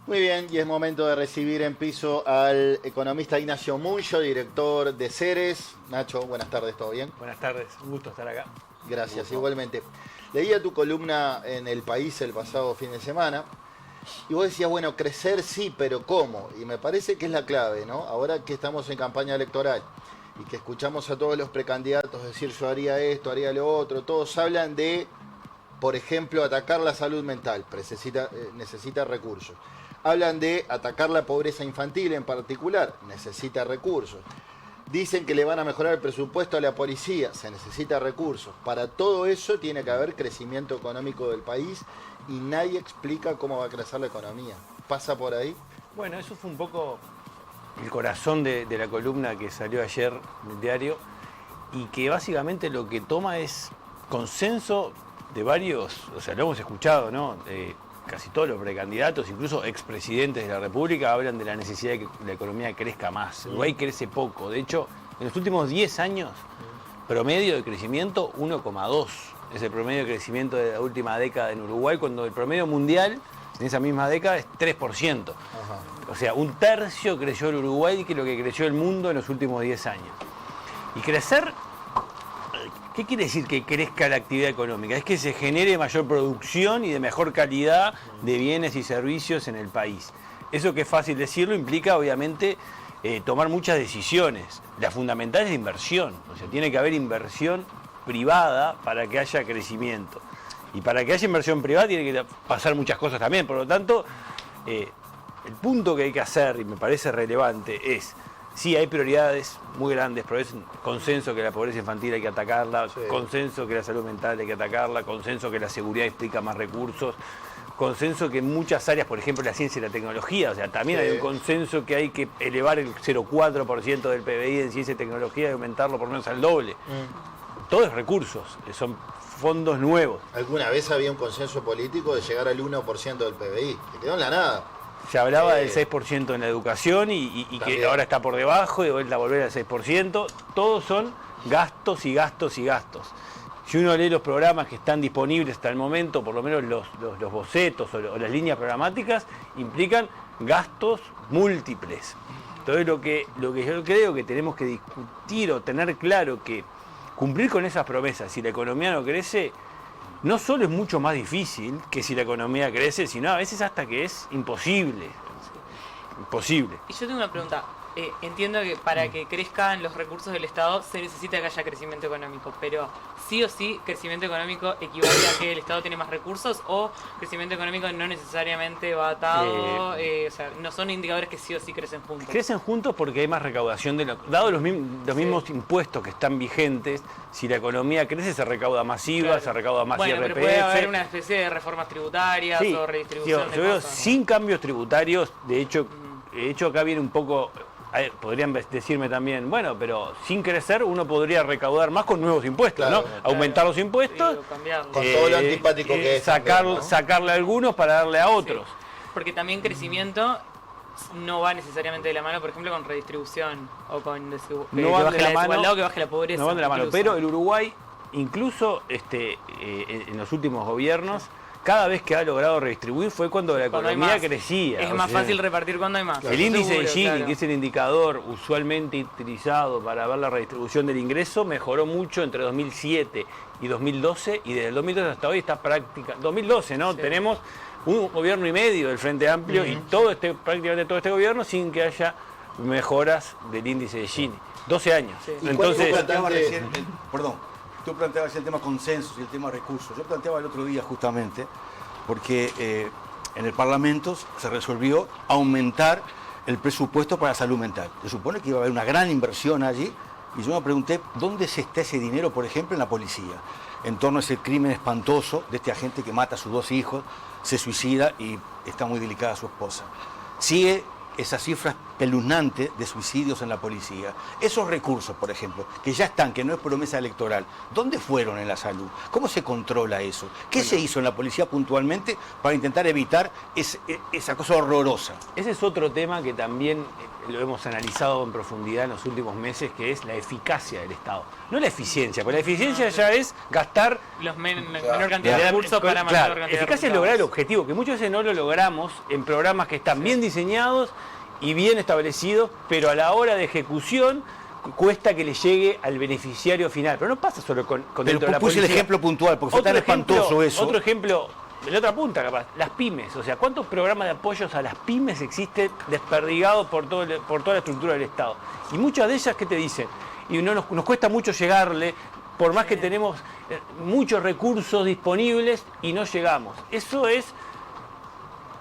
Muy bien, y es momento de recibir en piso al economista Ignacio Munyo, director de Ceres. Nacho, buenas tardes, ¿todo bien? Buenas tardes, un gusto estar acá. Gracias, igualmente. Leía tu columna en El País el pasado fin de semana y vos decías, bueno, crecer sí, pero ¿cómo? Y me parece que es la clave, ¿no? Ahora que estamos en campaña electoral y que escuchamos a todos los precandidatos decir yo haría esto, haría lo otro, todos hablan de, por ejemplo, atacar la salud mental, necesita recursos. Hablan de atacar la pobreza infantil en particular, necesita recursos. Dicen que le van a mejorar el presupuesto a la policía, se necesita recursos. Para todo eso tiene que haber crecimiento económico del país y nadie explica cómo va a crecer la economía. ¿Pasa por ahí? Bueno, eso fue un poco el corazón de la columna que salió ayer en el diario y que básicamente lo que toma es consenso de varios, o sea, lo hemos escuchado, ¿no? Casi todos los precandidatos, incluso expresidentes de la República, hablan de la necesidad de que la economía crezca más. Uruguay crece poco. De hecho, en los últimos 10 años, promedio de crecimiento 1,2. Es el promedio de crecimiento de la última década en Uruguay, cuando el promedio mundial en esa misma década es 3%. Ajá. O sea, un tercio creció el Uruguay que lo que creció el mundo en los últimos 10 años. Y crecer... ¿Qué quiere decir que crezca la actividad económica? Es que se genere mayor producción y de mejor calidad de bienes y servicios en el país. Eso, que es fácil decirlo, implica obviamente tomar muchas decisiones. La fundamental es la inversión, o sea, tiene que haber inversión privada para que haya crecimiento. Y para que haya inversión privada tiene que pasar muchas cosas también. Por lo tanto, el punto que hay que hacer, y me parece relevante, es... Sí, hay prioridades muy grandes, pero es consenso que la pobreza infantil hay que atacarla, sí. Consenso que la salud mental hay que atacarla, consenso que la seguridad implica más recursos, consenso que en muchas áreas, por ejemplo, la ciencia y la tecnología, o sea, también sí. Hay un consenso que hay que elevar el 0,4% del PBI en ciencia y tecnología y aumentarlo por lo menos al doble. Todo es recursos, son fondos nuevos. ¿Alguna vez había un consenso político de llegar al 1% del PBI? Que quedó en la nada. Se hablaba del 6% en la educación y que ahora está por debajo y vuelve a volver al 6%. Todos son gastos y gastos y gastos. Si uno lee los programas que están disponibles hasta el momento, por lo menos los bocetos o las líneas programáticas, implican gastos múltiples. Entonces lo que yo creo que tenemos que discutir o tener claro que cumplir con esas promesas, si la economía no crece, no solo es mucho más difícil que si la economía crece, sino a veces hasta que es imposible. Imposible. Y yo tengo una pregunta. Entiendo que para que crezcan los recursos del Estado se necesita que haya crecimiento económico, pero sí o sí crecimiento económico equivale a que el Estado tiene más recursos o crecimiento económico no necesariamente va atado, o sea, no son indicadores que sí o sí crecen juntos. Crecen juntos porque hay más recaudación, dado los mismos impuestos que están vigentes, si la economía crece se recauda más IVA, claro. Se recauda más IRPF. Pero puede haber una especie de reformas tributarias o redistribución de yo veo cosas, sin cambios tributarios, de hecho acá viene un poco... Podrían decirme también, bueno, pero sin crecer uno podría recaudar más con nuevos impuestos, claro, ¿no? Claro. Aumentar los impuestos, con todo lo antipático que es. Sacarle a algunos para darle a otros. Sí. Porque también crecimiento no va necesariamente de la mano, por ejemplo, con redistribución o con no va de la mano, o que baje la pobreza. No van de la mano, pero el Uruguay, incluso en los últimos gobiernos, cada vez que ha logrado redistribuir fue cuando la economía crecía. Es más fácil repartir cuando hay más. El índice de Gini, claro, que es el indicador usualmente utilizado para ver la redistribución del ingreso, mejoró mucho entre 2007 y 2012, y desde el 2012 hasta hoy está práctica. 2012, ¿no? Sí. Tenemos un gobierno y medio del Frente Amplio y prácticamente todo este gobierno sin que haya mejoras del índice de Gini. 12 años. Sí. Entonces, tú planteabas el tema consensos y el tema recursos. Yo planteaba el otro día justamente, porque en el Parlamento se resolvió aumentar el presupuesto para la salud mental. Se supone que iba a haber una gran inversión allí, y yo me pregunté, ¿dónde se está ese dinero, por ejemplo, en la policía? En torno a ese crimen espantoso de este agente que mata a sus 2 hijos, se suicida y está muy delicada su esposa. Sigue esa cifra espeluznante de suicidios en la policía. Esos recursos, por ejemplo, que ya están, que no es promesa electoral, ¿dónde fueron en la salud? ¿Cómo se controla eso? ¿Qué se hizo en la policía puntualmente para intentar evitar esa cosa horrorosa? Ese es otro tema que también lo hemos analizado en profundidad en los últimos meses, que es la eficacia del Estado. No la eficiencia, porque la eficiencia ya es gastar menor cantidad de recursos para mayor cantidad de eficacia es lograr el objetivo, que muchas veces no lo logramos en programas que están bien diseñados y bien establecidos, pero a la hora de ejecución cuesta que le llegue al beneficiario final. Pero no pasa solo con dentro de la puse policía. el ejemplo puntual, porque fue tan espantoso eso. Otro ejemplo, de la otra punta capaz, las pymes. O sea, ¿cuántos programas de apoyos a las pymes existen desperdigados por toda la estructura del Estado? Y muchas de ellas, ¿qué te dicen? Y nos cuesta mucho llegarle, por más que tenemos muchos recursos disponibles y no llegamos. Eso es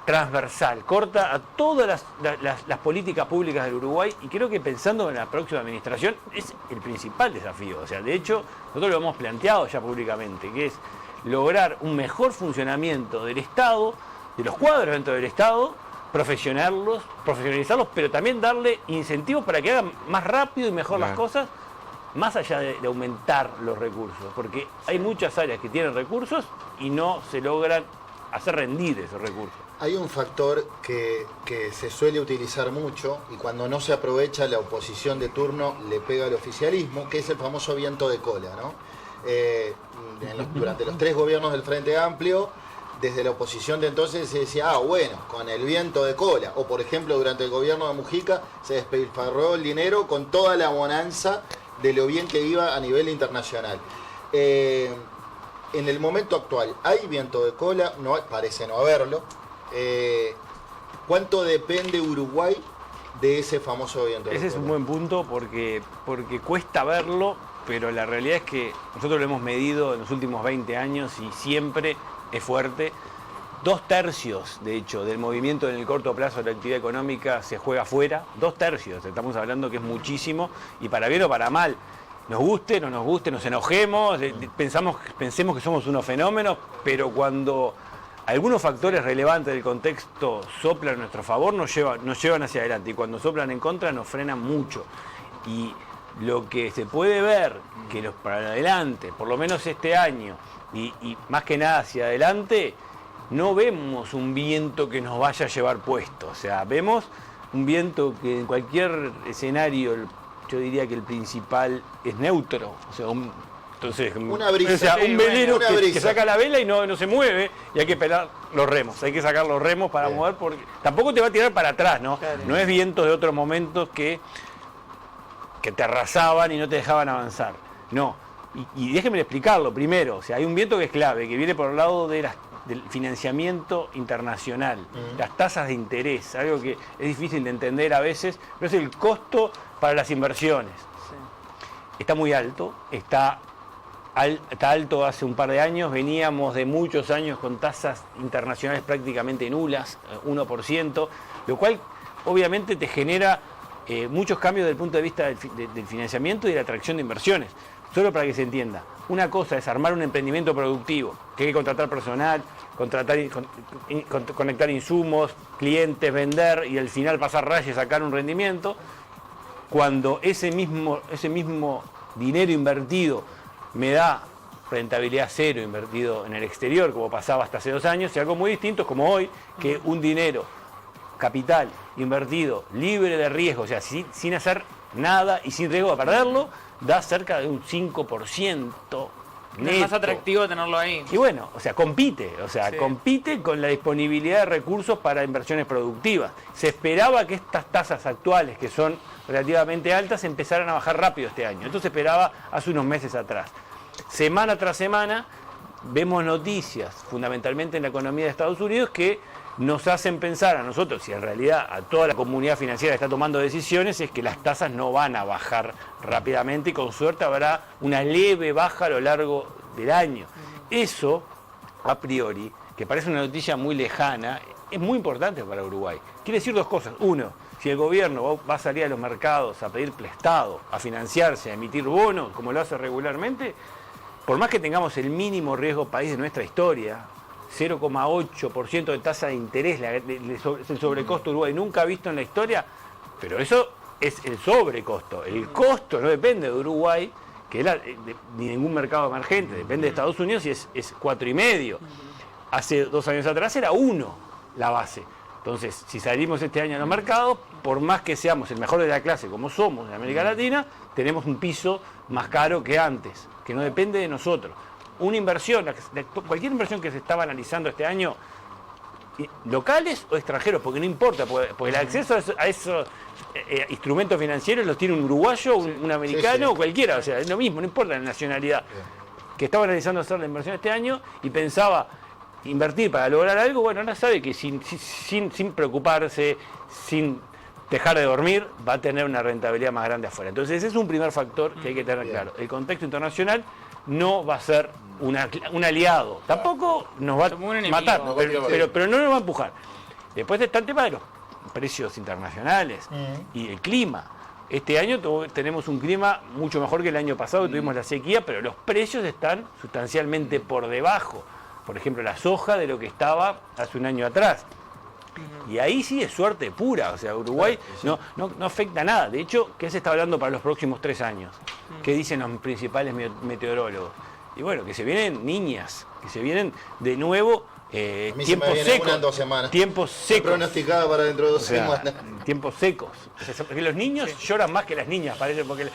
transversal, corta a todas las políticas públicas del Uruguay, y creo que pensando en la próxima administración es el principal desafío. O sea, de hecho, nosotros lo hemos planteado ya públicamente, que es lograr un mejor funcionamiento del Estado, de los cuadros dentro del Estado, profesionalizarlos, pero también darle incentivos para que hagan más rápido y mejor las cosas, más allá de aumentar los recursos, porque hay muchas áreas que tienen recursos y no se logran hacer rendir esos recursos. Hay un factor que se suele utilizar mucho y cuando no se aprovecha la oposición de turno le pega al oficialismo, que es el famoso viento de cola, ¿no? Durante los 3 gobiernos del Frente Amplio, desde la oposición de entonces se decía, bueno, con el viento de cola. O por ejemplo, durante el gobierno de Mujica se despilfarró el dinero con toda la bonanza de lo bien que iba a nivel internacional. En el momento actual, ¿hay viento de cola? No, parece no haberlo. ¿Cuánto depende Uruguay de ese famoso viento de cola? Ese es un buen punto porque cuesta verlo, pero la realidad es que nosotros lo hemos medido en los últimos 20 años y siempre es fuerte. 2/3, de hecho, del movimiento en el corto plazo de la actividad económica se juega afuera. 2/3, estamos hablando que es muchísimo, y para bien o para mal. Nos guste, no nos guste, nos enojemos, pensemos que somos unos fenómenos, pero cuando algunos factores relevantes del contexto soplan a nuestro favor, nos llevan hacia adelante, y cuando soplan en contra nos frenan mucho. Y lo que se puede ver, que para adelante, por lo menos este año, y más que nada hacia adelante, no vemos un viento que nos vaya a llevar puesto. O sea, vemos un viento que en cualquier escenario, yo diría que el principal es neutro. O sea, una brisa. O sea, un velero una que brisa. saca la vela y no se mueve, y hay que pelar los remos. Hay que sacar los remos para mover, porque tampoco te va a tirar para atrás, ¿no? Claro. No es viento de otros momentos que te arrasaban y no te dejaban avanzar. No. Y déjenme explicarlo primero. O sea, hay un viento que es clave, que viene por el lado del financiamiento internacional, las tasas de interés, algo que es difícil de entender a veces, pero es el costo para las inversiones. Sí. Está muy alto, está alto hace un par de años, veníamos de muchos años con tasas internacionales prácticamente nulas, 1%, lo cual obviamente te genera muchos cambios desde el punto de vista del financiamiento y de la atracción de inversiones. Solo para que se entienda, una cosa es armar un emprendimiento productivo, que hay que contratar personal, conectar insumos, clientes, vender y al final pasar raya y sacar un rendimiento. Cuando ese mismo dinero invertido me da rentabilidad cero invertido en el exterior, como pasaba hasta hace 2 años, y algo muy distinto es como hoy, que un dinero, capital, invertido, libre de riesgo, o sea, sin hacer nada y sin riesgo de perderlo, da cerca de un 5% neto. Es más atractivo tenerlo ahí. Y bueno, o sea, compite con la disponibilidad de recursos para inversiones productivas. Se esperaba que estas tasas actuales, que son relativamente altas, empezaran a bajar rápido este año. Esto se esperaba hace unos meses atrás. Semana tras semana vemos noticias, fundamentalmente en la economía de Estados Unidos, que nos hacen pensar a nosotros, y en realidad a toda la comunidad financiera que está tomando decisiones, es que las tasas no van a bajar rápidamente y con suerte habrá una leve baja a lo largo del año. Eso, a priori, que parece una noticia muy lejana, es muy importante para Uruguay. Quiere decir 2 cosas. Uno, si el gobierno va a salir a los mercados a pedir prestado, a financiarse, a emitir bonos, como lo hace regularmente, por más que tengamos el mínimo riesgo país de nuestra historia, 0,8% de tasa de interés, el sobrecosto de Uruguay nunca visto en la historia, pero eso es el sobrecosto. El costo no depende de Uruguay, que es ni ningún mercado emergente, depende de Estados Unidos y es 4,5. Hace 2 años atrás era 1 la base. Entonces, si salimos este año a los mercados, por más que seamos el mejor de la clase, como somos en América Latina, tenemos un piso más caro que antes, que no depende de nosotros. Una inversión, cualquier inversión que se estaba analizando este año, locales o extranjeros, porque no importa, porque el acceso a esos instrumentos financieros los tiene un uruguayo, un americano o cualquiera, o sea, es lo mismo, no importa la nacionalidad. Que estaba analizando hacer la inversión este año y pensaba invertir para lograr algo, bueno, ahora sabe que sin preocuparse, sin dejar de dormir, va a tener una rentabilidad más grande afuera. Entonces ese es un primer factor que hay que tener claro. El contexto internacional no va a ser un aliado, tampoco nos va a matar, pero no nos va a empujar. Después está el tema de los precios internacionales y el clima. Este año tenemos un clima mucho mejor que el año pasado, que tuvimos la sequía, pero los precios están sustancialmente por debajo. Por ejemplo, la soja de lo que estaba hace un año atrás. Y ahí sí es suerte pura, o sea, Uruguay no afecta nada. De hecho, ¿qué se está hablando para los próximos 3 años? ¿Qué dicen los principales meteorólogos? Y bueno, que se vienen niñas, que se vienen de nuevo tiempos secos. Tiempos secos. Pronosticada para dentro de 2 semanas. Tiempos secos. O sea, porque los niños lloran más que las niñas, parece, porque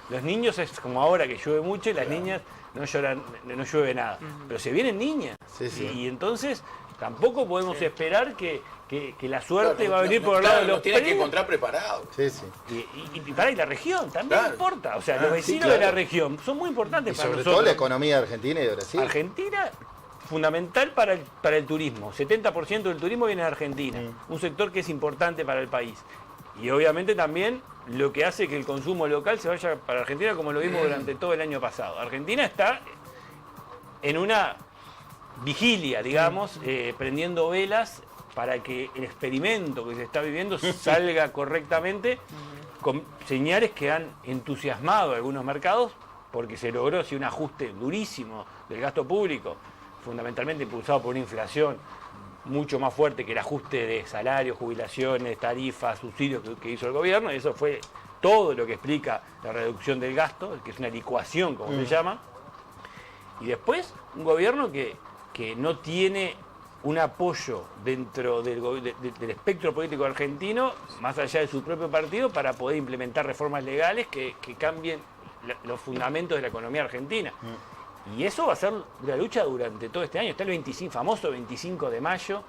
los niños es como ahora que llueve mucho y las niñas no lloran, no llueve nada. Pero se vienen niñas. Y entonces tampoco podemos esperar que la suerte va a venir por el lado de los tiene que encontrar preparados. Y para la región también importa. O sea, los vecinos de la región son muy importantes para nosotros. Sobre todo la economía de Argentina y de Brasil. Argentina, fundamental para el turismo. 70% del turismo viene de Argentina. Un sector que es importante para el país. Y obviamente también lo que hace que el consumo local se vaya para Argentina, como lo vimos durante todo el año pasado. Argentina está en una vigilia, digamos, prendiendo velas para que el experimento que se está viviendo salga correctamente, con señales que han entusiasmado a algunos mercados, porque se logró un ajuste durísimo del gasto público, fundamentalmente impulsado por una inflación mucho más fuerte que el ajuste de salarios, jubilaciones, tarifas, subsidios que hizo el gobierno, y eso fue todo lo que explica la reducción del gasto, que es una licuación, como se llama. Y después, un gobierno que no tiene un apoyo dentro del espectro político argentino, más allá de su propio partido, para poder implementar reformas legales que cambien los fundamentos de la economía argentina. Y eso va a ser la lucha durante todo este año. Está el famoso 25 de mayo,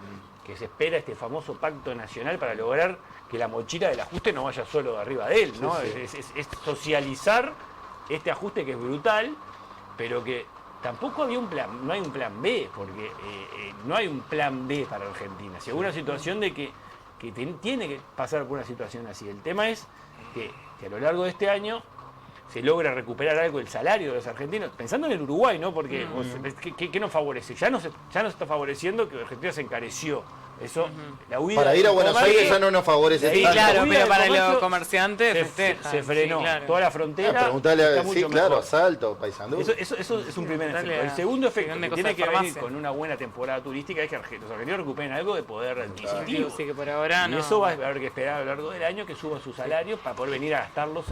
que se espera este famoso pacto nacional para lograr que la mochila del ajuste no vaya solo de arriba de él, ¿no? Es socializar este ajuste que es brutal, pero que tampoco había no hay un plan B, porque no hay un plan B para Argentina. Si hay una situación de que tiene que pasar por una situación así. El tema es que a lo largo de este año se logra recuperar algo del salario de los argentinos, pensando en el Uruguay, ¿no? Porque ¿qué nos favorece? Ya nos está favoreciendo que Argentina se encareció. Eso, la huida para ir a Buenos Aires ya no nos favorece. Sí, claro, pero para los comerciantes se frenó. Toda la frontera. Preguntale, claro, Salto, Paysandú. Eso es un primer efecto. El segundo efecto que tiene que venir con una buena temporada turística es que los argentinos recuperen algo de poder adquisitivo. Sí, que por ahora y eso va a haber que esperar a lo largo del año que suban sus salarios para poder venir a gastarlos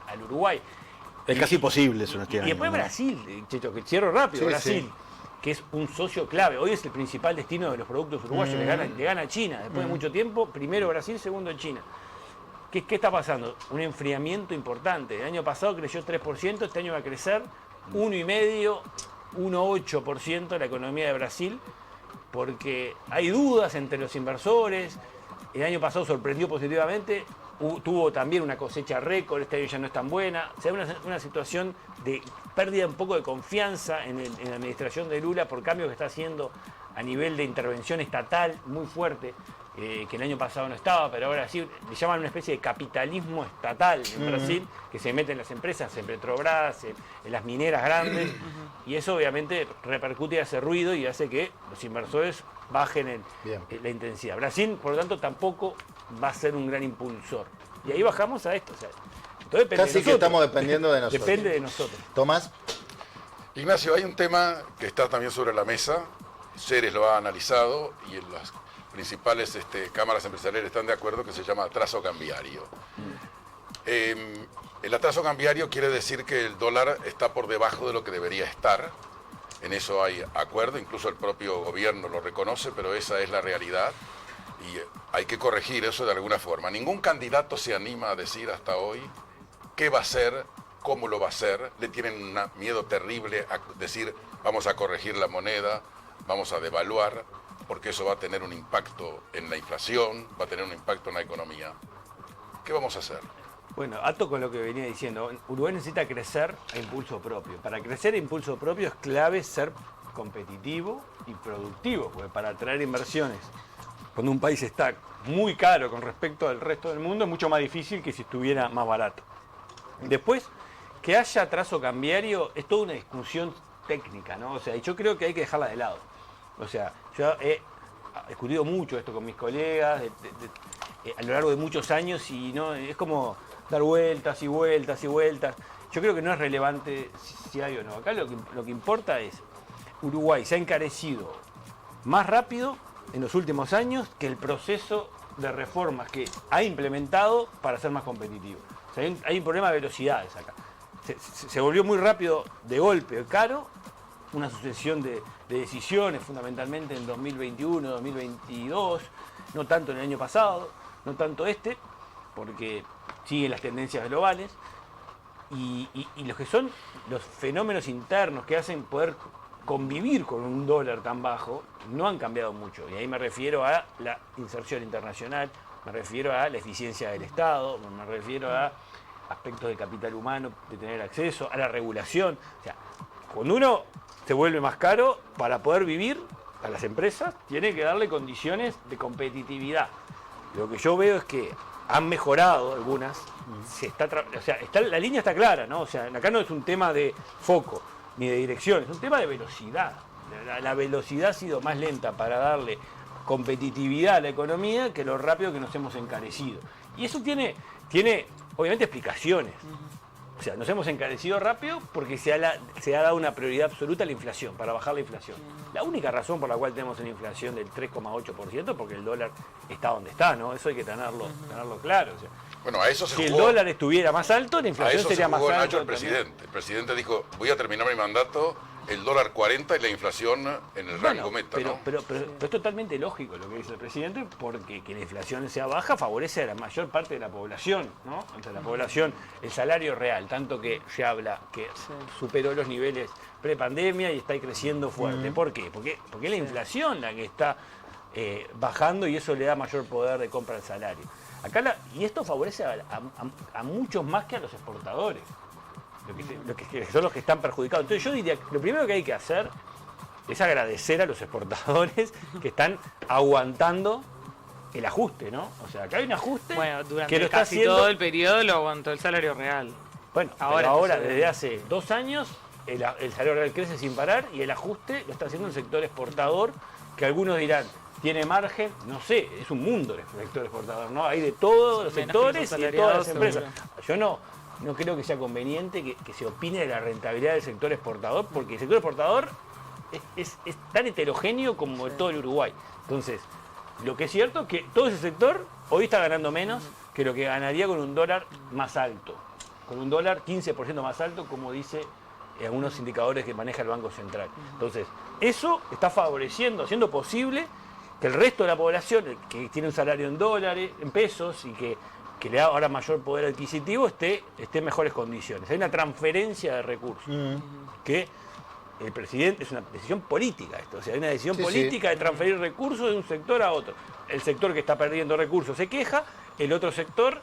al Uruguay. Es casi posible eso en este año. Y después Brasil, Checho, que cierro rápido, Brasil, que es un socio clave. Hoy es el principal destino de los productos uruguayos, le gana a China. Después de mucho tiempo, primero Brasil, segundo China. ¿Qué está pasando? Un enfriamiento importante. El año pasado creció 3%, este año va a crecer 1,5%, 1,8% la economía de Brasil, porque hay dudas entre los inversores. El año pasado sorprendió positivamente. Tuvo también una cosecha récord, este año ya no es tan buena. O sea, una situación de pérdida un poco de confianza en la administración de Lula por cambios que está haciendo a nivel de intervención estatal muy fuerte, que el año pasado no estaba, pero ahora sí, le llaman una especie de capitalismo estatal en Brasil, que se mete en las empresas, en Petrobras, en las mineras grandes, y eso obviamente repercute y hace ruido y hace que los inversores bajen la intensidad. Brasil, por lo tanto, tampoco va a ser un gran impulsor. Y ahí bajamos a esto. O sea, entonces casi que estamos dependiendo de nosotros. Depende de nosotros. Tomás. Ignacio, hay un tema que está también sobre la mesa, Ceres lo ha analizado y en las principales cámaras empresariales están de acuerdo, que se llama atraso cambiario. El atraso cambiario quiere decir que el dólar está por debajo de lo que debería estar. En eso hay acuerdo, incluso el propio gobierno lo reconoce, pero esa es la realidad y hay que corregir eso de alguna forma. Ningún candidato se anima a decir hasta hoy qué va a hacer, cómo lo va a hacer. Le tienen un miedo terrible a decir vamos a corregir la moneda, vamos a devaluar, porque eso va a tener un impacto en la inflación, va a tener un impacto en la economía. ¿Qué vamos a hacer? Bueno, ato con lo que venía diciendo, Uruguay necesita crecer a impulso propio. Para crecer a impulso propio es clave ser competitivo y productivo, porque para atraer inversiones, cuando un país está muy caro con respecto al resto del mundo, es mucho más difícil que si estuviera más barato. Después, que haya atraso cambiario es toda una discusión técnica, ¿no? O sea, yo creo que hay que dejarla de lado. O sea, yo he discutido mucho esto con mis colegas a lo largo de muchos años y no es como dar vueltas y vueltas y vueltas. Yo creo que no es relevante si hay o no. Acá lo que importa es, Uruguay se ha encarecido más rápido en los últimos años que el proceso de reformas que ha implementado para ser más competitivo. O sea, hay un problema de velocidades acá. Se volvió muy rápido de golpe caro, una sucesión de decisiones, fundamentalmente en 2021, 2022, no tanto en el año pasado, no tanto porque siguen las tendencias globales, y los que son los fenómenos internos que hacen poder convivir con un dólar tan bajo no han cambiado mucho. Y ahí me refiero a la inserción internacional, me refiero a la eficiencia del Estado, me refiero a aspectos de capital humano, de tener acceso, a la regulación. O sea, cuando uno se vuelve más caro, para poder vivir, a las empresas tiene que darle condiciones de competitividad. Lo que yo veo es que han mejorado algunas, la línea está clara, ¿no? O sea, acá no es un tema de foco ni de dirección, es un tema de velocidad. La velocidad ha sido más lenta para darle competitividad a la economía que lo rápido que nos hemos encarecido. Y eso tiene obviamente explicaciones. O sea, nos hemos encarecido rápido porque se ha dado una prioridad absoluta a la inflación, para bajar la inflación. La única razón por la cual tenemos una inflación del 3,8% porque el dólar está donde está, ¿no? Eso hay que tenerlo claro. O sea, bueno, a eso se si jugó, el dólar estuviera más alto, la inflación sería más alta. Nacho, el presidente dijo, voy a terminar mi mandato, el dólar 40 y la inflación en el rango meta, ¿no? Pero es totalmente lógico lo que dice el presidente, porque que la inflación sea baja favorece a la mayor parte de la población, ¿no? O sea, la población, el salario real, tanto que se habla que superó los niveles prepandemia y está creciendo fuerte. ¿Por qué? Porque es la inflación la que está bajando y eso le da mayor poder de compra al salario. Y esto favorece a muchos más que a los exportadores. Que son los que están perjudicados. Entonces yo diría que lo primero que hay que hacer es agradecer a los exportadores que están aguantando el ajuste, ¿no? O sea, acá hay un ajuste durante que lo está casi haciendo... todo el periodo lo aguantó el salario real. Bueno, ahora desde hace 2 años el salario real crece sin parar y el ajuste lo está haciendo el sector exportador, que algunos dirán, tiene margen, no sé, es un mundo el sector exportador, ¿no? Hay de todos los sectores y de todas las empresas. Yo no creo que sea conveniente que se opine de la rentabilidad del sector exportador, porque el sector exportador es tan heterogéneo como todo el Uruguay. Entonces, lo que es cierto es que todo ese sector hoy está ganando menos que lo que ganaría con un dólar más alto, con un dólar 15% más alto, como dice algunos indicadores que maneja el Banco Central. Entonces, eso está favoreciendo, haciendo posible que el resto de la población, que tiene un salario en dólares, en pesos, y que le da ahora mayor poder adquisitivo, esté en mejores condiciones. Hay una transferencia de recursos que el presidente, es una decisión política esto, o sea, hay una decisión política de transferir recursos de un sector a otro. El sector que está perdiendo recursos se queja, el otro sector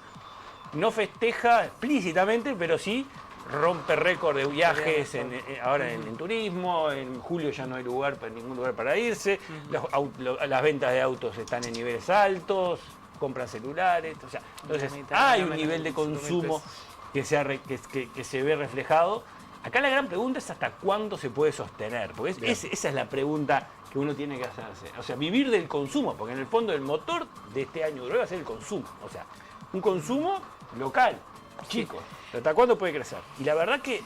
no festeja explícitamente, pero sí rompe récord de viajes ahora en turismo, en julio ya no hay ningún lugar para irse, las ventas de autos están en niveles altos, compran celulares, o sea, entonces hay un nivel de consumo que se ve reflejado. Acá la gran pregunta es hasta cuándo se puede sostener, porque esa es la pregunta que uno tiene que hacerse. O sea, vivir del consumo, porque en el fondo el motor de este año va a ser el consumo. O sea, un consumo local, chicos. ¿Hasta cuándo puede crecer? Y la verdad que,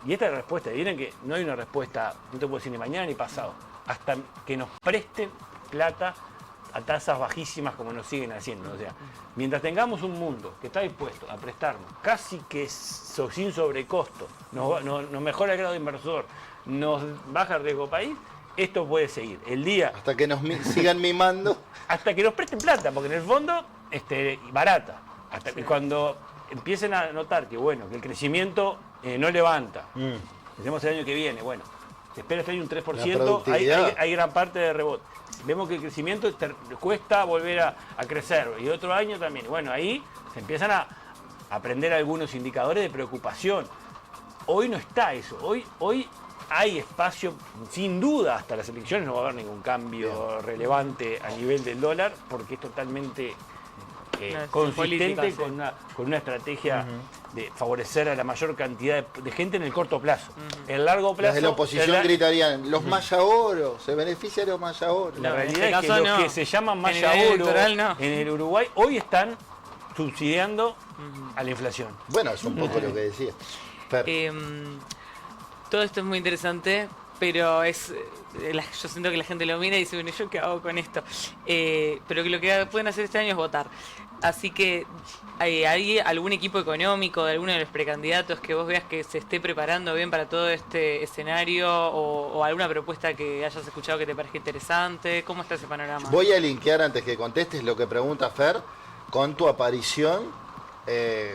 y esta es la respuesta, dirán que no hay una respuesta, no te puedo decir ni mañana ni pasado. hasta que nos presten plata a tasas bajísimas como nos siguen haciendo. O sea, mientras tengamos un mundo que está dispuesto a prestarnos casi que sin sobrecosto, nos mejora el grado de inversor, nos baja el riesgo país, esto puede seguir. El día... Hasta que nos sigan mimando. Hasta que nos presten plata, porque en el fondo, barata. Hasta que cuando empiecen a notar que, bueno, que el crecimiento no levanta, tenemos el año que viene, bueno, se espera este año un 3%, hay gran parte de rebote. Vemos que el crecimiento cuesta volver a crecer, y otro año también. Bueno, ahí se empiezan a aprender algunos indicadores de preocupación. Hoy no está eso, hoy hay espacio, sin duda, hasta las elecciones no va a haber ningún cambio relevante a nivel del dólar, porque es totalmente consistente con una estrategia de favorecer a la mayor cantidad de gente en el corto plazo. En largo plazo... Desde la oposición gritarían, los maya oro, se benefician los maya oro. La realidad es que los que se llaman maya oro en el Uruguay hoy están subsidiando a la inflación. Bueno, es un poco lo que decía. Todo esto es muy interesante, pero yo siento que la gente lo mira y dice, bueno, ¿yo qué hago con esto? Pero que lo que pueden hacer este año es votar. Así que, ¿hay algún equipo económico de alguno de los precandidatos que vos veas que se esté preparando bien para todo este escenario o alguna propuesta que hayas escuchado que te parezca interesante? ¿Cómo está ese panorama? Voy a linkear antes que contestes lo que pregunta Fer con tu aparición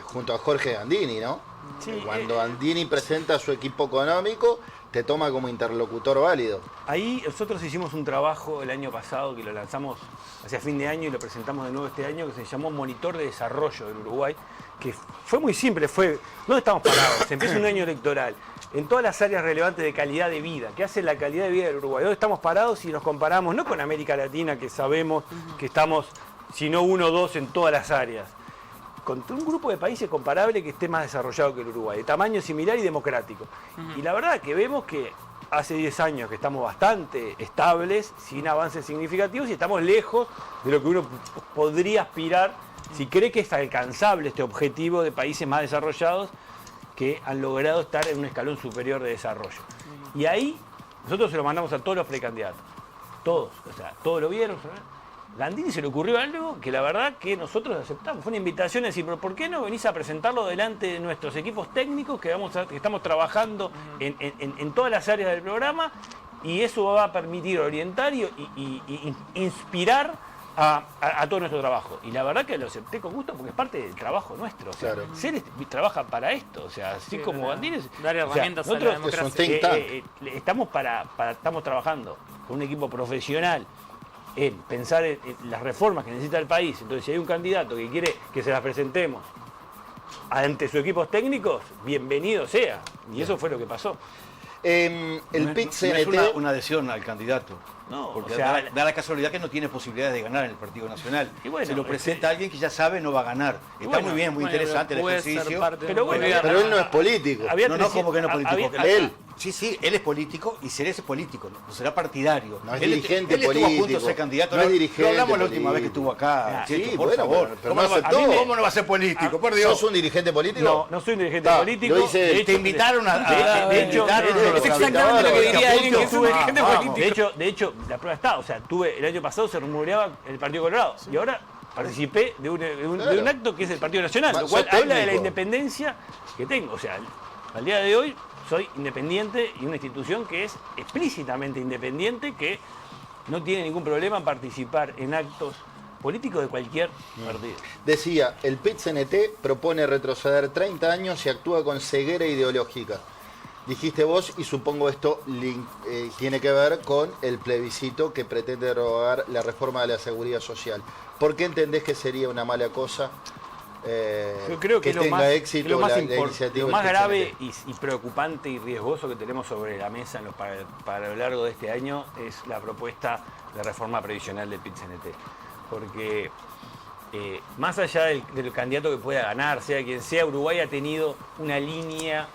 junto a Jorge Gandini, ¿no? Sí, Cuando Gandini presenta su equipo económico, te toma como interlocutor válido. Ahí nosotros hicimos un trabajo el año pasado que lo lanzamos hacia fin de año y lo presentamos de nuevo este año, que se llamó Monitor de Desarrollo del Uruguay, que fue muy simple, ¿dónde estamos parados? Se empieza un año electoral, en todas las áreas relevantes de calidad de vida, que hace la calidad de vida del Uruguay. ¿Dónde estamos parados si nos comparamos no con América Latina, que sabemos que estamos, si no 1 o 2 en todas las áreas, con un grupo de países comparable que esté más desarrollado que el Uruguay, de tamaño similar y democrático? Y la verdad que vemos que hace 10 años que estamos bastante estables, sin avances significativos, y estamos lejos de lo que uno podría aspirar si cree que es alcanzable este objetivo de países más desarrollados que han logrado estar en un escalón superior de desarrollo. Y ahí nosotros se lo mandamos a todos los precandidatos, todos, o sea, todos lo vieron, ¿no? Gandini se le ocurrió algo que la verdad que nosotros aceptamos. Fue una invitación a decir, pero ¿por qué no venís a presentarlo delante de nuestros equipos técnicos que estamos trabajando en todas las áreas del programa? Y eso va a permitir orientar y inspirar a todo nuestro trabajo. Y la verdad que lo acepté con gusto porque es parte del trabajo nuestro. O sea, Claro. Ceres trabaja para esto. O sea, así como Gandini... Dar herramientas a la nosotros democracia. Es un think tank. estamos trabajando con un equipo profesional en pensar en las reformas que necesita el país. Entonces, si hay un candidato que quiere que se las presentemos ante sus equipos técnicos, bienvenido sea. Y eso fue lo que pasó. El No PIT-CNT... es una adhesión al candidato. No, Porque o sea, da la casualidad que no tiene posibilidades de ganar en el Partido Nacional. Y bueno, se lo presenta a alguien que ya sabe no va a ganar. Está bueno, muy bien, muy interesante el puede ser ejercicio. parte de Pero un bueno, gobierno. Pero él no es político. había No, 300 como que no es político. había- Él. Sí, él es político y Ceres es político, no será partidario. No es Él dirigente él estuvo a punto político. de ser candidato. No es Lo dirigente hablamos la última vez que político. estuvo acá. Sí, Checho, por bueno, favor. pero ¿Cómo no no va- aceptó. ¿Cómo no va a ser político? Por Dios. ¿Sos un dirigente político? No soy un dirigente Está, político. lo dice él. De hecho, Te invitaron a... de hecho, es exactamente lo que diría alguien que es un dirigente político. de hecho, la prueba está. O sea, el año pasado se rumoreaba el Partido Colorado. Y ahora participé de un acto que es el Partido Nacional, lo cual Sos habla de la técnico. independencia que tengo. O sea, al día de hoy soy independiente y una institución que es explícitamente independiente, que no tiene ningún problema en participar en actos políticos de cualquier partido. Decía, el PIT-CNT propone retroceder 30 años y actúa con ceguera ideológica. Dijiste vos, y supongo esto tiene que ver con el plebiscito que pretende derogar la reforma de la seguridad social. ¿Por qué entendés que sería una mala cosa Yo creo que, tenga éxito lo más, la import- iniciativa lo del más PIT-CNT? grave y preocupante y riesgoso que tenemos sobre la mesa para lo largo de este año es la propuesta de reforma previsional del PIT-CNT. Porque más allá del candidato que pueda ganar, sea quien sea, Uruguay ha tenido una línea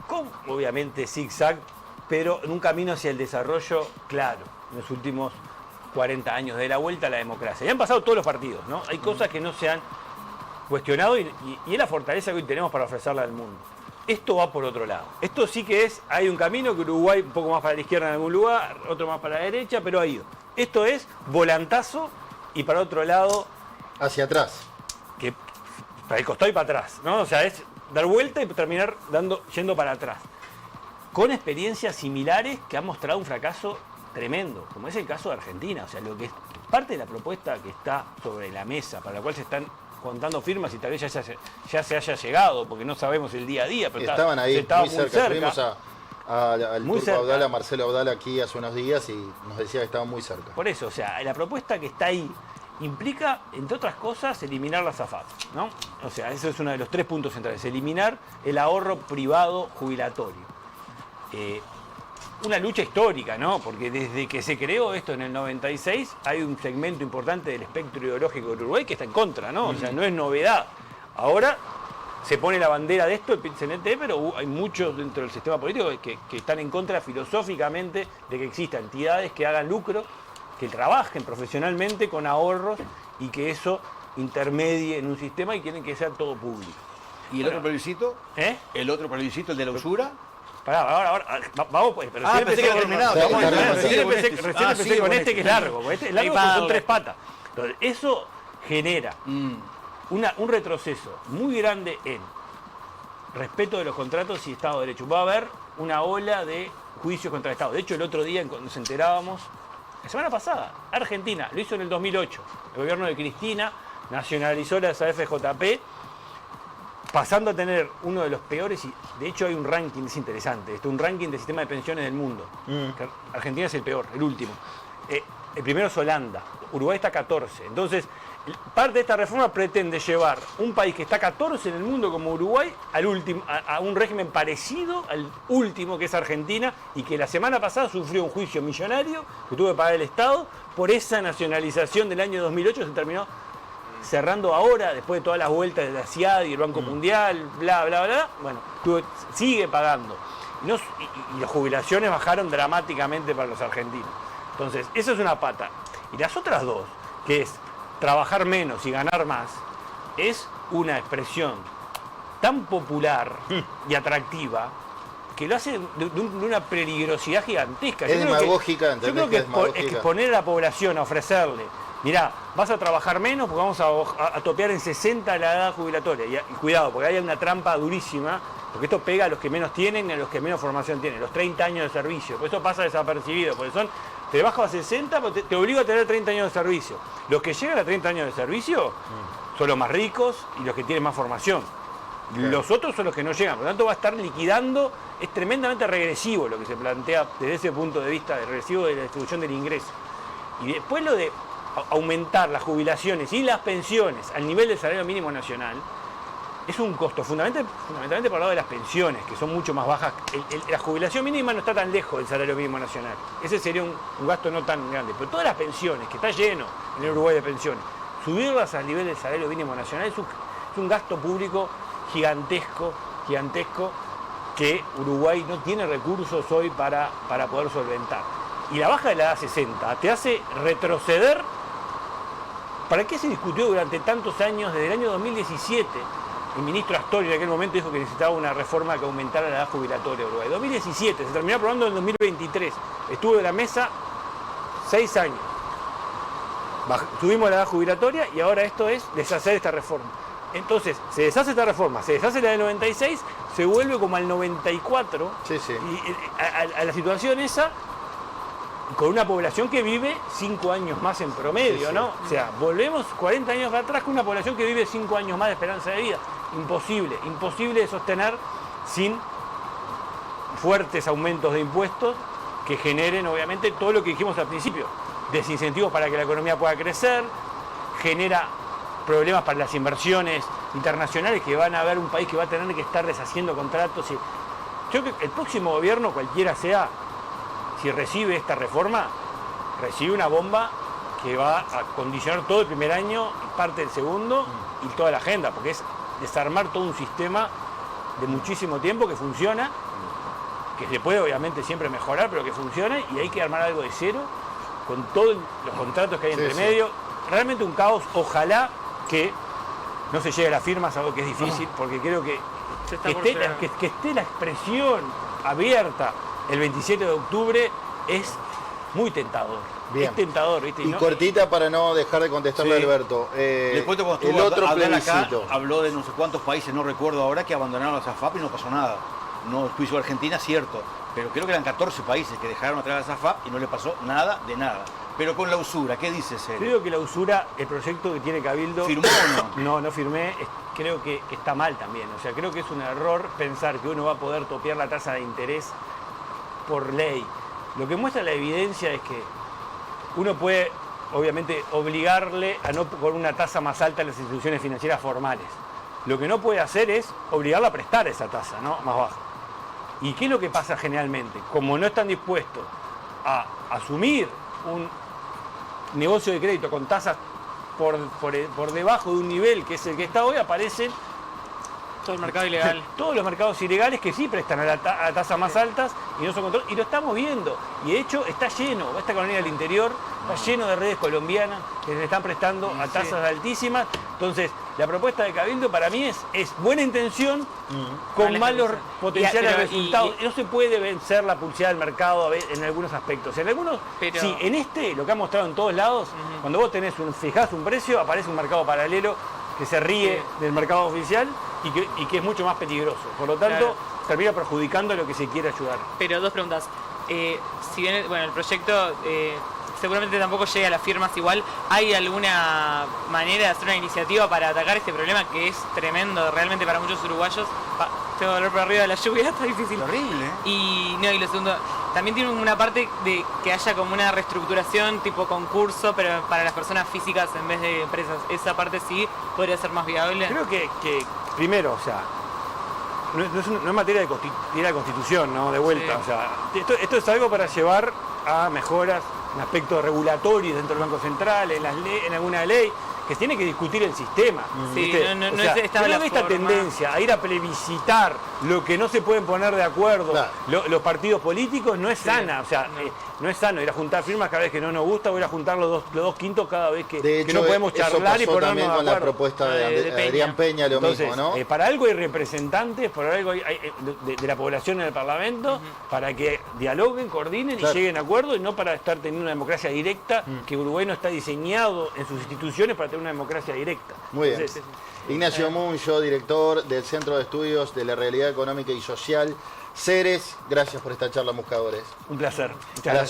con, obviamente, zigzag, pero en un camino hacia el desarrollo claro en los últimos 40 años, de la vuelta a la democracia. Y han pasado todos los partidos, ¿no? Hay cosas que no se han cuestionado y es la fortaleza que hoy tenemos para ofrecerla al mundo. esto va por otro lado. Esto sí que hay un camino que Uruguay un poco más para la izquierda en algún lugar, otro más para la derecha, pero ha ido. Esto es volantazo y para otro lado, Hacia atrás. que para el costado y para atrás, ¿no? O sea, es dar vuelta y terminar yendo para atrás. Con experiencias similares que han mostrado un fracaso tremendo, como es el caso de Argentina. O sea, lo que es parte de la propuesta que está sobre la mesa, para la cual se están contando firmas y tal vez ya se haya llegado, porque no sabemos el día a día, pero Estaban ahí estaba muy cerca. Tuvimos al Muy turco cerca. Abdala, Marcelo Abdala, aquí hace unos días y nos decía que estaban muy cerca. Por eso, o sea, la propuesta que está ahí implica, entre otras cosas, eliminar la AFAP, ¿no? O sea, eso es uno de los 3 puntos centrales, eliminar el ahorro privado jubilatorio. Una lucha histórica, ¿no? Porque desde que se creó esto en el 96 hay un segmento importante del espectro ideológico de Uruguay que está en contra, ¿no? O sea, no es novedad. Ahora se pone la bandera de esto, el PIT-CNT, pero hay muchos dentro del sistema político que están en contra filosóficamente de que existan entidades que hagan lucro, que trabajen profesionalmente con ahorros y que eso intermedie en un sistema y quieren que sea todo público. ¿Y el otro plebiscito? ¿Eh? ¿El otro plebiscito, el de la usura? Pará, ahora, vamos pues. Pero Pensé que había terminado. Recién empecé con este que es largo. Porque este es largo porque son 3 patas. Entonces, eso genera un retroceso muy grande en respeto de los contratos y Estado de Derecho. Va a haber una ola de juicios contra el Estado. De hecho, el otro día, cuando nos enterábamos, la semana pasada, Argentina lo hizo en el 2008. El gobierno de Cristina nacionalizó las AFJP, pasando a tener uno de los peores, y de hecho hay un ranking, es interesante, un ranking de sistema de pensiones del mundo. Argentina es el peor, el último. El primero es Holanda, Uruguay está 14. Entonces, parte de esta reforma pretende llevar un país que está 14 en el mundo como Uruguay al último, a un régimen parecido al último que es Argentina, y que la semana pasada sufrió un juicio millonario que tuvo que pagar el Estado por esa nacionalización del año 2008, se terminó cerrando ahora, después de todas las vueltas de la CIAD y el Banco Mundial, bla, bla, bla. Bueno, sigue pagando. Y las jubilaciones bajaron dramáticamente para los argentinos. Entonces, esa es una pata. Y las otras dos, que es trabajar menos y ganar más, es una expresión tan popular y atractiva que lo hace de una peligrosidad gigantesca. Es demagógica, yo creo que exponer a la población a ofrecerle, mirá, vas a trabajar menos porque vamos a topear en 60 la edad jubilatoria. Y cuidado, porque hay una trampa durísima, porque esto pega a los que menos tienen y a los que menos formación tienen, los 30 años de servicio. Por eso pasa desapercibido, porque te bajo a 60, pero te obligo a tener 30 años de servicio. Los que llegan a 30 años de servicio son los más ricos y los que tienen más formación. Los otros son los que no llegan, por lo tanto va a estar liquidando, es tremendamente regresivo lo que se plantea desde ese punto de vista, regresivo de la distribución del ingreso. Y después lo de aumentar las jubilaciones y las pensiones al nivel del salario mínimo nacional, es un costo fundamentalmente por el lado de las pensiones, que son mucho más bajas. La jubilación mínima no está tan lejos del salario mínimo nacional. Ese sería un gasto no tan grande. Pero todas las pensiones, que está lleno en el Uruguay de pensiones, subirlas al nivel del salario mínimo nacional es un gasto público gigantesco, que Uruguay no tiene recursos hoy para poder solventar. Y la baja de la edad 60 te hace retroceder. ¿Para qué se discutió durante tantos años, desde el año 2017? El ministro Astori en aquel momento dijo que necesitaba una reforma que aumentara la edad jubilatoria de Uruguay. 2017, se terminó aprobando en 2023. Estuvo en la mesa 6 años. Subimos la edad jubilatoria y ahora esto es deshacer esta reforma. Entonces, se deshace esta reforma, se deshace la del 96, se vuelve como al 94, y a la situación esa, con una población que vive 5 años más en promedio, ¿no? O sea, volvemos 40 años atrás con una población que vive 5 años más de esperanza de vida. Imposible de sostener sin fuertes aumentos de impuestos que generen, obviamente, todo lo que dijimos al principio, desincentivos para que la economía pueda crecer, genera problemas para las inversiones internacionales, que van a haber un país que va a tener que estar deshaciendo contratos. Yo creo que el próximo gobierno, cualquiera sea, si recibe esta reforma, recibe una bomba que va a condicionar todo el primer año, parte del segundo y toda la agenda, porque es desarmar todo un sistema de muchísimo tiempo que funciona, que se puede obviamente siempre mejorar, pero que funciona, y hay que armar algo de cero con todos los contratos que hay entre medio. Realmente un caos. Ojalá que no se llegue a las firmas, algo que es difícil, porque creo que Se está que por esté, llegar. que esté la expresión abierta el 27 de octubre es muy tentador. Bien. Es tentador, ¿viste? Y no- cortita para no dejar de contestarle Sí. a Alberto. Les cuento cuando el estuvo otro Abdal acá, plebiscito. habló de no sé cuántos países, no recuerdo ahora, que abandonaron la SAFAP y no pasó nada. No juicio de Argentina, cierto, pero creo que eran 14 países que dejaron atrás la SAFAP y no le pasó nada de nada. Pero con la usura, ¿qué dices él? Creo que la usura, el proyecto que tiene Cabildo... ¿Firmó o no? No, no firmé. Creo que está mal también. O sea, creo que es un error pensar que uno va a poder topear la tasa de interés por ley. Lo que muestra la evidencia es que uno puede, obviamente, obligarle a no con una tasa más alta a las instituciones financieras formales. Lo que no puede hacer es obligarla a prestar esa tasa, ¿no? Más baja. ¿Y qué es lo que pasa generalmente? Como no están dispuestos a asumir un negocio de crédito con tasas por debajo de un nivel que es el que está hoy, aparecen Todo el mercado ilegal. todos los mercados ilegales que sí prestan a tasas más altas y no son control. Y lo estamos viendo. Y de hecho está lleno, esta colonia del interior está lleno de redes colombianas que se están prestando a tasas altísimas. Entonces, la propuesta de Cabildo para mí es buena intención con Mala malos ejecución. potenciales Pero, resultados. No se puede vencer la pulseada del mercado en algunos aspectos. En algunos, Pero- sí, en lo que ha mostrado en todos lados, cuando vos fijás un precio, aparece un mercado paralelo que se ríe del mercado oficial y que es mucho más peligroso. Por lo tanto, Claro. termina perjudicando a lo que se quiere ayudar. Pero dos preguntas. Si bien el proyecto seguramente tampoco llega a las firmas igual, ¿hay alguna manera de hacer una iniciativa para atacar este problema que es tremendo realmente para muchos uruguayos? Tengo dolor por arriba de la lluvia, está difícil. Horrible, ¿eh? Y lo segundo, también tiene una parte de que haya como una reestructuración tipo concurso, pero para las personas físicas en vez de empresas. Esa parte sí podría ser más viable. Creo que primero, o sea, no es materia de ir a la Constitución, ¿no? De vuelta. Sí. O sea, esto es algo para llevar a mejoras en aspectos regulatorios dentro del Banco Central, en alguna ley, que tiene que discutir el sistema. Sí, ¿viste? no O sea, estaba creo la que esta forma. tendencia a ir a plebiscitar lo que no se pueden poner de acuerdo Claro. los partidos políticos no es sana. O sea, no. no es sano ir a juntar firmas cada vez que no nos gusta o ir a juntar los dos quintos cada vez que, De que hecho, no podemos eso charlar y pasó ponernos también de con la acuerdo. propuesta De de Peña. Adrián Peña, lo Entonces, mismo, ¿no? para algo hay representantes, por algo hay de la población en el Parlamento, para que dialoguen, coordinen Claro. y lleguen a acuerdos, y no para estar teniendo una democracia directa, que Uruguay no está diseñado en sus instituciones para tener una democracia directa. Muy bien. Entonces, Ignacio Muncho, director del Centro de Estudios de la Realidad Económica y Social, Ceres, gracias por esta charla, Buscadores. un placer. Muchas Gracias. gracias.